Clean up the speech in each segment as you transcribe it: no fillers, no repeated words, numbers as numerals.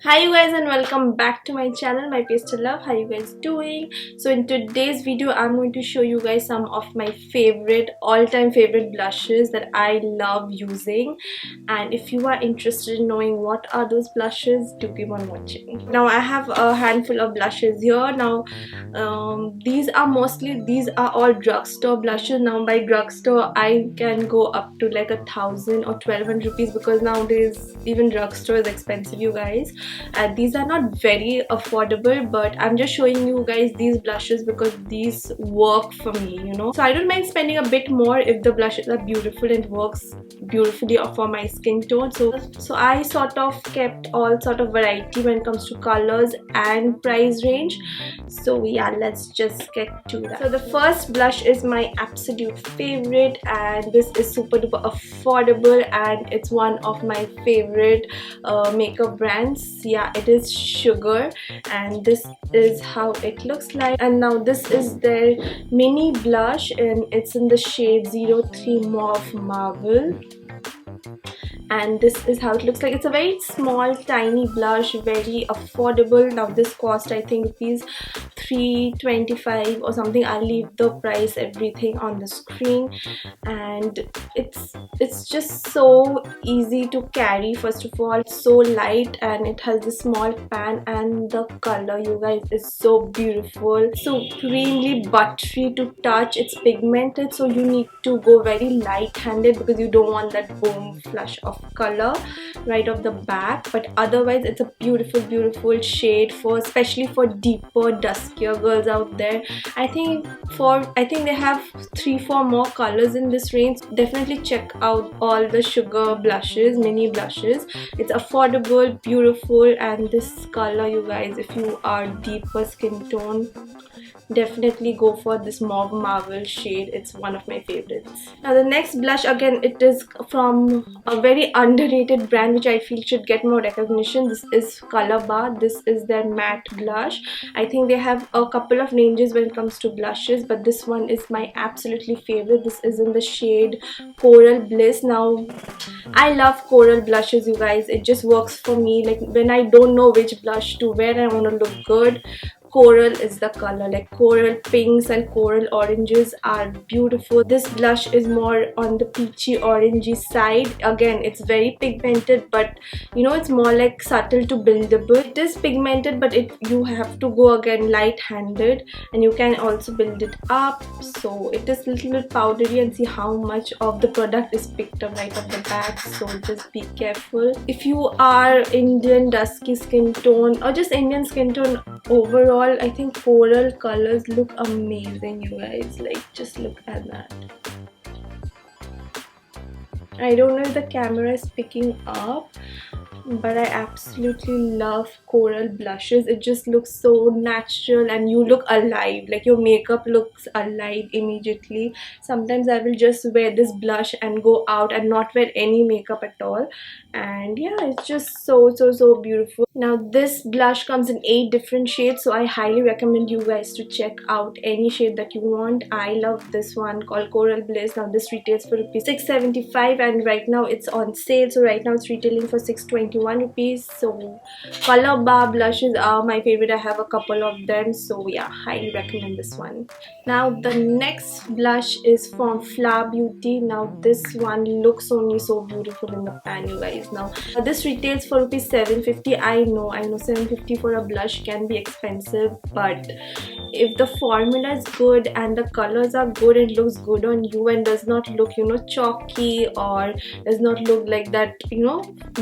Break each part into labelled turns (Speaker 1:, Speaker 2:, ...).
Speaker 1: Hi you guys and welcome back to my channel, my Pastel love. How you guys doing? So in today's video I'm going to show you guys some of my favorite all-time favorite blushes that I love using, and if you are interested in knowing what are those blushes, do keep on watching. Now I have a handful of blushes here. Now these are all drugstore blushes. Now by drugstore I can go up to like 1,000 or 1,200 rupees because nowadays even drugstore is expensive, you guys. And these are not very affordable, but I'm just showing you guys these blushes because these work for me, so I don't mind spending a bit more if the blushes are beautiful and works beautifully for my skin tone. So I sort of kept all sort of variety when it comes to colors and price range. So yeah, let's just get to that. So the first blush is my absolute favorite, and this is super duper affordable and it's one of my favorite makeup brands. Yeah, it is Sugar, and this is how it looks like. And now this is their mini blush and it's in the shade 03 Mauve Marble, and this is how it looks like. It's a very small tiny blush, very affordable. Now this cost I think rupees 325 or something. I'll leave the price everything on the screen. And it's just so easy to carry. First of all, it's so light and it has a small pan, and the color, you guys, is so beautiful, supremely buttery to touch. It's pigmented, so you need to go very light handed because you don't want that boom flush of color right off the bat. But otherwise it's a beautiful shade, for especially for deeper duskier girls out there. I think they have 3-4 more colors in this range. Definitely check out all the Sugar blushes, mini blushes. It's affordable, beautiful, and this color, you guys, if you are deeper skin tone, definitely go for this Mauve Marble shade. It's one of my favorites. Now the next blush, again, it is from a very underrated brand which I feel should get more recognition. This is Colorbar. This is their matte blush. I think they have a couple of ranges when it comes to blushes, but this one is my absolutely favorite. This is in the shade Coral Bliss. Now I love coral blushes, you guys. It just works for me. Like when I don't know which blush to wear and I want to look good, coral is the color. Like coral pinks and coral oranges are beautiful. This blush is more on the peachy orangey side. Again, it's very pigmented, but it's more like subtle to buildable. It is pigmented, but you have to go again light handed, and you can also build it up. So it is a little bit powdery, and see how much of the product is picked up right off the bat, so just be careful. If you are Indian dusky skin tone or just Indian skin tone overall, I think coral colors look amazing, you guys. Like, just look at that. I don't know if the camera is picking up, but I absolutely love coral blushes. It just looks so natural and you look alive. Like your makeup looks alive immediately. Sometimes I will just wear this blush and go out and not wear any makeup at all, and yeah, it's just so beautiful. Now this blush comes in 8 different shades, so I highly recommend you guys to check out any shade that you want. I love this one called Coral Bliss. Now this retails for rupees 675, and right now it's on sale, so right now it's retailing for 621 rupees. So Colorbar blushes are my favorite. I have a couple of them, so yeah, highly recommend this one. Now the next blush is from Flower Beauty. Now this one looks only so beautiful in the pan, you guys. Now this retails for rupees 750. I know 750 for a blush can be expensive, but if the formula is good and the colors are good, it looks good on you and does not look chalky, or does not look like that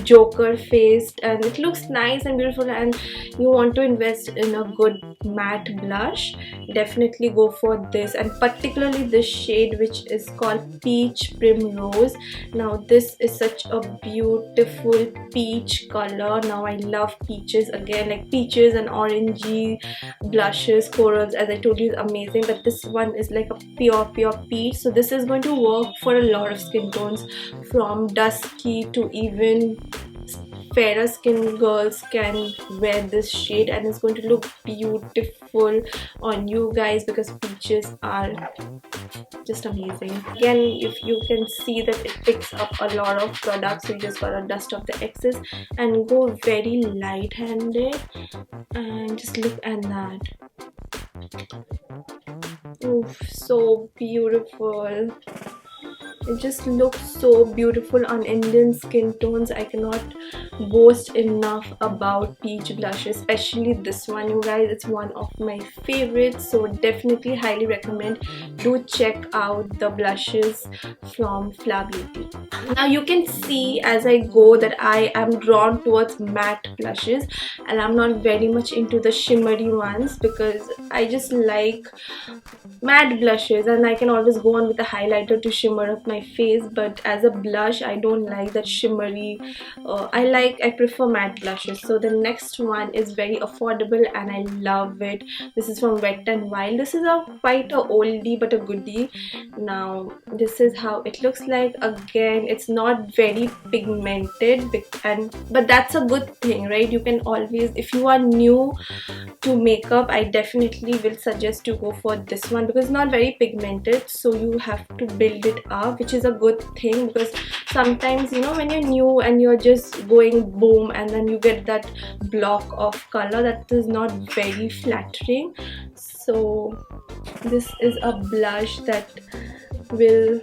Speaker 1: joker faced, and it looks nice and beautiful, and you want to invest in a good matte blush, definitely go for this, and particularly this shade which is called Peach Primrose. Now this is such a beautiful peach color. Now I love peaches, again, like peaches and orangey blushes. Corals, as I told you, is amazing, but this one is like a pure peach, so this is going to work for a lot of skin tones, from dusky to even fairer skin girls can wear this shade and it's going to look beautiful on you guys because peaches are just amazing. Again, if you can see that it picks up a lot of products, so you just gotta dust off the excess and go very light-handed and just look at that. Oof, so beautiful. It just looks so beautiful on Indian skin tones. I cannot boast enough about peach blushes, especially this one, you guys. It's one of my favorites, so definitely highly recommend. Do check out the blushes from Flower Beauty. Now you can see as I go that I am drawn towards matte blushes and I'm not very much into the shimmery ones because I just like matte blushes and I can always go on with a highlighter to shimmer up my face, but as a blush I don't like that shimmery. I prefer matte blushes. So the next one is very affordable and I love it. This is from Wet n Wild. This is quite a oldie but a goodie. Now this is how it looks like. Again, it's not very pigmented but that's a good thing, right? You can always, if you are new to makeup, I definitely will suggest to go for this one because it's not very pigmented, so you have to build it up, which is a good thing because sometimes, you know, when you're new and you're just going boom and then you get that block of color, that is not very flattering. So this is a blush that will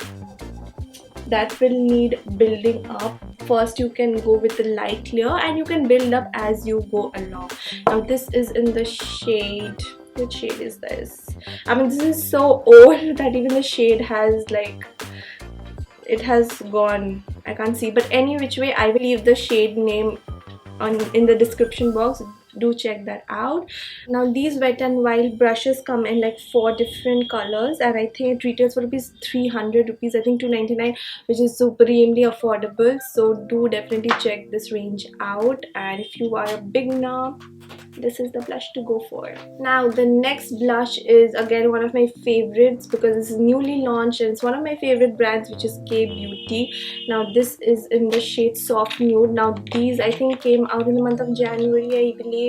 Speaker 1: need building up. First you can go with the light layer and you can build up as you go along. Now this is in the shade, which shade is this? I mean, this is so old that even the shade has like, it has gone, I can't see, but any which way I will leave the shade name in the description box. Do check that out. Now these Wet n Wild brushes come in like 4 different colors and I think it retails for rupees 300 rupees, I think 299, which is supremely affordable. So do definitely check this range out, and if you are a beginner, this is the blush to go for. Now the next blush is again one of my favorites because this is newly launched and it's one of my favorite brands, which is K Beauty. Now this is in the shade Soft Nude. Now these I think came out in the month of January, I believe,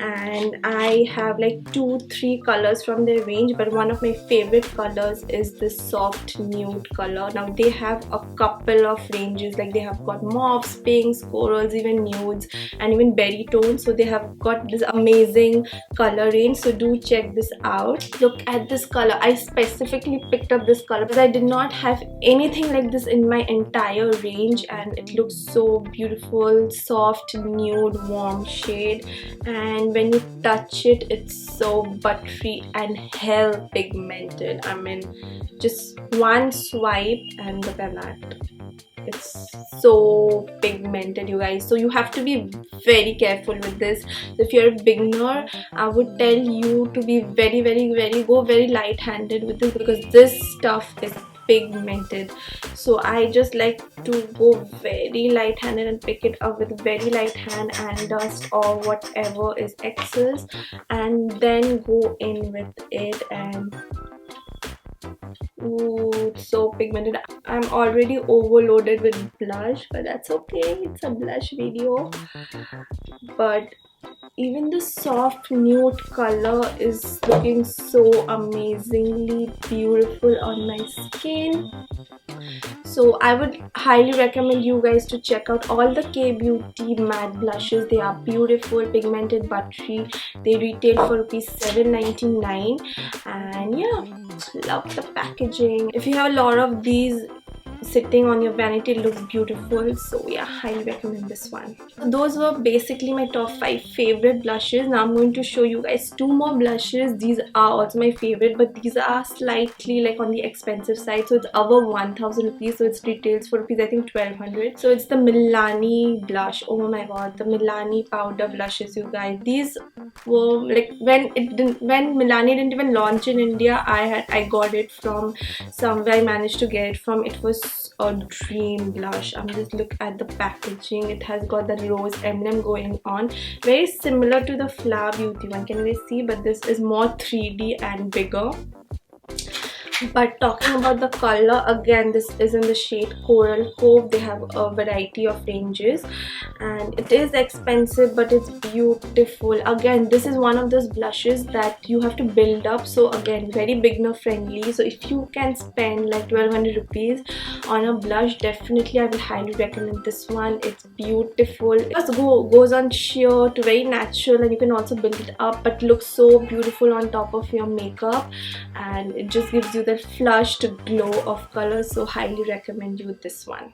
Speaker 1: and I have like 2-3 colors from their range, but one of my favorite colors is this Soft Nude color. Now they have a couple of ranges, like they have got mauves, pinks, corals, even nudes, and even berry tones. So they have got this amazing color range, so do check this out. Look at this color. I specifically picked up this color because I did not have anything like this in my entire range, and it looks so beautiful. Soft nude warm shade, and when you touch it, it's so buttery and hell pigmented. I mean, just one swipe and look at that. It's so pigmented, you guys, so you have to be very careful with this. If you're a beginner, I would tell you to be go very light-handed with this because this stuff is pigmented. So I just like to go very light-handed and pick it up with very light hand and dust or whatever is excess, and then go in with it. And ooh, it's so pigmented. I'm already overloaded with blush, but that's okay, it's a blush video. But even the soft nude color is looking so amazingly beautiful on my skin. So I would highly recommend you guys to check out all the K Beauty matte blushes. They are beautiful, pigmented, buttery. They retail for rupees 7.99, and yeah, love the packaging. If you have a lot of these sitting on your vanity, it looks beautiful. So yeah, highly recommend this one. Those were basically my top 5 favorite blushes. Now I'm going to show you guys 2 more blushes. These are also my favorite, but these are slightly like on the expensive side, so it's over 1000 rupees, so it's retails for rupees I think 1200. So it's the Milani blush. Oh my god, the Milani powder blushes, you guys. These were like when Milani didn't even launch in India, I got it from somewhere. I managed to get it from. It was a dream blush. Just look at the packaging. It has got the rose emblem going on, very similar to the Flower Beauty one. Can you guys see? But this is more 3D and bigger. But talking about the color, again, this is in the shade Coral Cove. They have a variety of ranges and it is expensive but it's beautiful. Again, this is one of those blushes that you have to build up, so again, very beginner friendly. So if you can spend like 1200 rupees on a blush, definitely I will highly recommend this one. It's beautiful. It just goes on sheer to very natural, and you can also build it up, but looks so beautiful on top of your makeup, and it just gives you that flushed glow of color. So highly recommend you this one.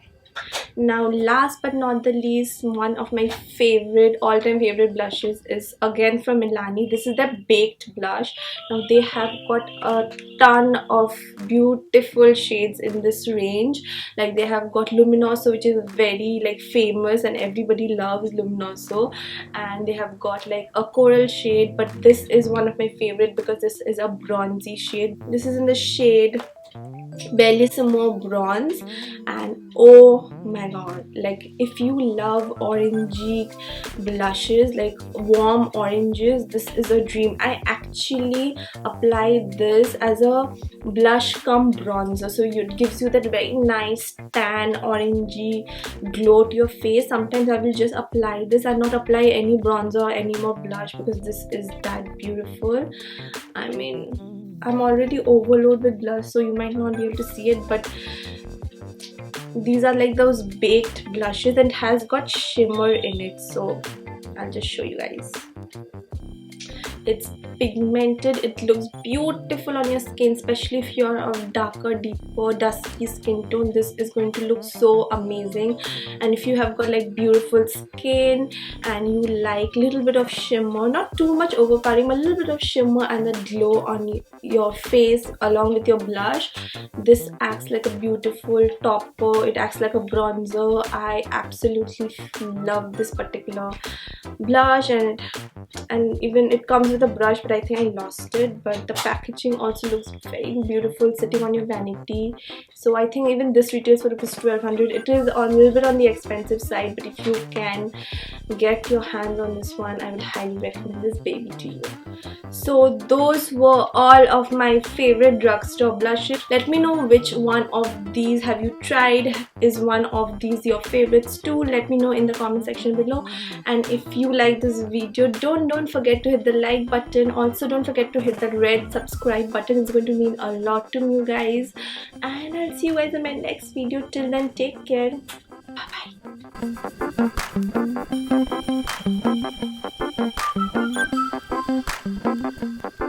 Speaker 1: Now last but not the least, one of my favorite, all-time favorite blushes is again from Milani. This is the Baked blush. Now they have got a ton of beautiful shades in this range. Like they have got Luminoso, which is very like famous and everybody loves Luminoso, and they have got like a coral shade, but this is one of my favorite because this is a bronzy shade. This is in the shade Bellissimo Bronze, and oh my god, like if you love orangey blushes, like warm oranges, this is a dream. I actually apply this as a blush cum bronzer, so it gives you that very nice tan orangey glow to your face. Sometimes I will just apply this and not apply any bronzer or any more blush because this is that beautiful. I mean, I'm already overloaded with blush, so you might not be able to see it, but these are like those baked blushes and has got shimmer in it. So I'll just show you guys. It's pigmented, it looks beautiful on your skin, especially if you're of darker, deeper, dusky skin tone. This is going to look so amazing. And if you have got like beautiful skin and you like little bit of shimmer, not too much overpowering, but a little bit of shimmer and the glow on your face along with your blush, this acts like a beautiful topper. It acts like a bronzer. I absolutely love this particular blush, and even it comes with a brush, but I think I lost it. But the packaging also looks very beautiful sitting on your vanity. So I think even this retails for rupees 1200. It is a little bit on the expensive side, but if you can get your hands on this one, I would highly recommend this baby to you. So those were all of my favorite drugstore blushes. Let me know which one of these have you tried. Is one of these your favorites too? Let me know in the comment section below. And if you like this video, don't forget to hit the like button. Also don't forget to hit that red subscribe button. It's going to mean a lot to me, you guys, and I'll see you guys in my next video. Till then, take care. Bye bye.